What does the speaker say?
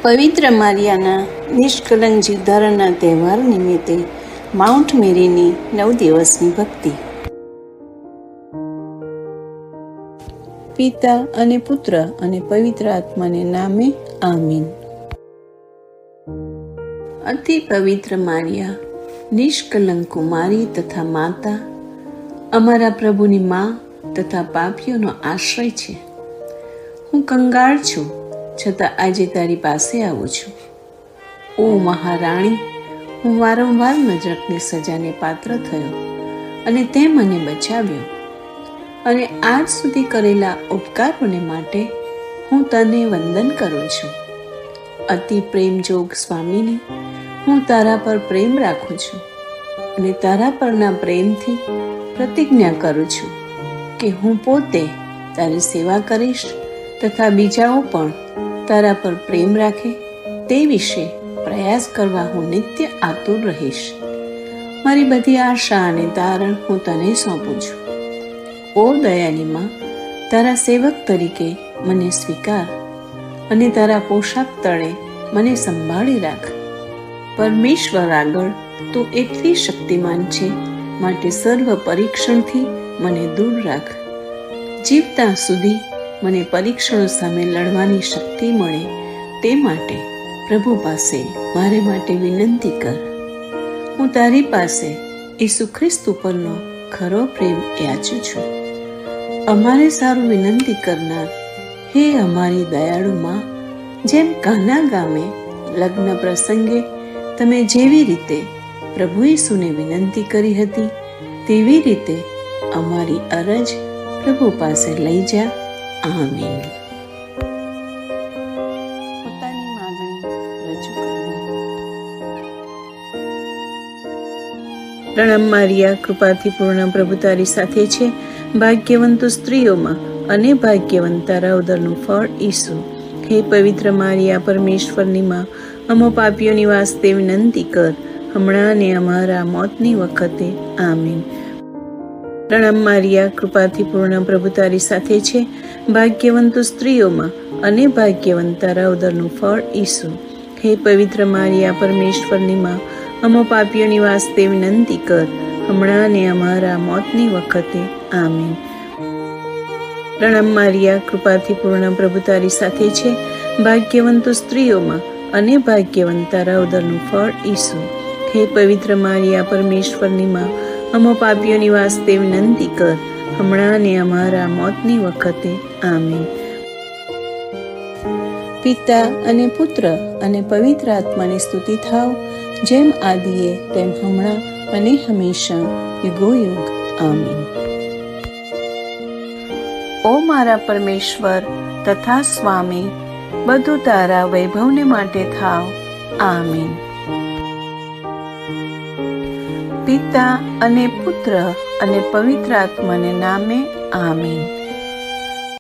પવિત્ર મારિયાના નિષ્કલંક જીવધારણના તહેવાર નિમિત્તે માઉન્ટ મેરીની 9 દિવસની ભક્તિ. પિતા અને પુત્ર અને પવિત્ર આત્માને નામે આમીન. અતિ પવિત્ર મારિયા, નિષ્કલંક કુમારી તથા માતા, અમારા પ્રભુની મા તથા પાપીઓનો આશ્રય છે. હું કંગાળ છું, છતાં આજે તારી પાસે આવું છું. ઓ મહારાણી, હું વારંવાર નજરકની સજાને પાત્ર થયો અને તે મને બચાવ્યો, અને આજ સુધી કરેલા ઉપકારોને માટે હું તને વંદન કરું છું. અતિ પ્રેમજોગ સ્વામીની, હું તારા પર પ્રેમ રાખું છું અને તારા પરના પ્રેમથી પ્રતિજ્ઞા કરું છું કે હું પોતે તારી સેવા કરીશ તથા બીજાઓ પણ તારા પર પ્રેમ રાખે તે વિશે પ્રયાસ કરવા હું નિત્ય આતુર રહીશ. મારી બધી આશા અને તારણ હું તને સોંપું છું. ઓ દયાની માં, તારા સેવક તરીકે મને સ્વીકાર અને તારા પોશાક તળે મને સંભાળી રાખ. પરમેશ્વર આગળ તું એટલી શક્તિમાન છે, માટે સર્વ પરીક્ષણથી મને દૂર રાખ. જીવતા સુધી મને પરીક્ષણો સામે લડવાની શક્તિ મળે તે માટે પ્રભુ પાસે મારે માટે વિનંતી કર. હું તારી પાસે ઈસુ ખ્રિસ્ત ઉપરનો ખરો પ્રેમ યાચું છું. અમારે સારું વિનંતી કરનાર, હે અમારી દયાળુ માં, જેમ કાના ગામે લગ્ન પ્રસંગે તમે જેવી રીતે પ્રભુ ઈસુને વિનંતી કરી હતી, તેવી રીતે અમારી અરજ પ્રભુ પાસે લઈ જા. આમીન. પોતાની માંગણી રજૂ કરવી. પ્રણામ મારિયા, કૃપાથી પૂર્ણ, પ્રભુ તારી સાથે છે. ભાગ્યવંત સ્ત્રીઓમાં અને ભાગ્યવંત તારા ઉદરનું ફળ ઈસુ. હે પવિત્ર મારિયા, પરમેશ્વરની માં, અમો પાપીઓની વાસ્તે વિનંતી કર, હમણાં અને અમારા મોતની વખતે. આમીન. પ્રણામ મારિયા, કૃપાથી પૂર્ણ, પ્રભુ તારી સાથે છે. ભાગ્યવંત સ્ત્રીઓમાં અને ભાગ્યવંત તારા ઉદરનું ફળ ઈસુ. હે પવિત્ર મારિયા, પરમેશ્વરની માં, અમો પાપીઓની વાસ્તે વિનંતી કર, હમણાં અને અમારા મોતની વખતે. આમીન. પ્રણામ મારિયા, કૃપાથી પૂર્ણ, પ્રભુ તારી સાથે છે. ભાગ્યવંત સ્ત્રીઓમાં અને ભાગ્યવંત તારા ઉદરનું ફળ ઈસુ. હે પવિત્ર મારિયા, પરમેશ્વરની માં, અમો પાપીઓની વાસ્તે વિનંતી કર, હમણાં અને અમારા મોતની વખતે. આમીન. પિતા અને પુત્ર અને પવિત્ર આત્માની સ્તુતિ થાવ, જેમ આદિએ તેમ હમણાં અને હંમેશા, યુગોયુગ. આમીન. ઓ મારા પરમેશ્વર તથા સ્વામી, બધું તારા વૈભવને માટે થાવ. આમીન. પિતા અને પુત્ર અને પવિત્ર આત્માને નામે. આમીન.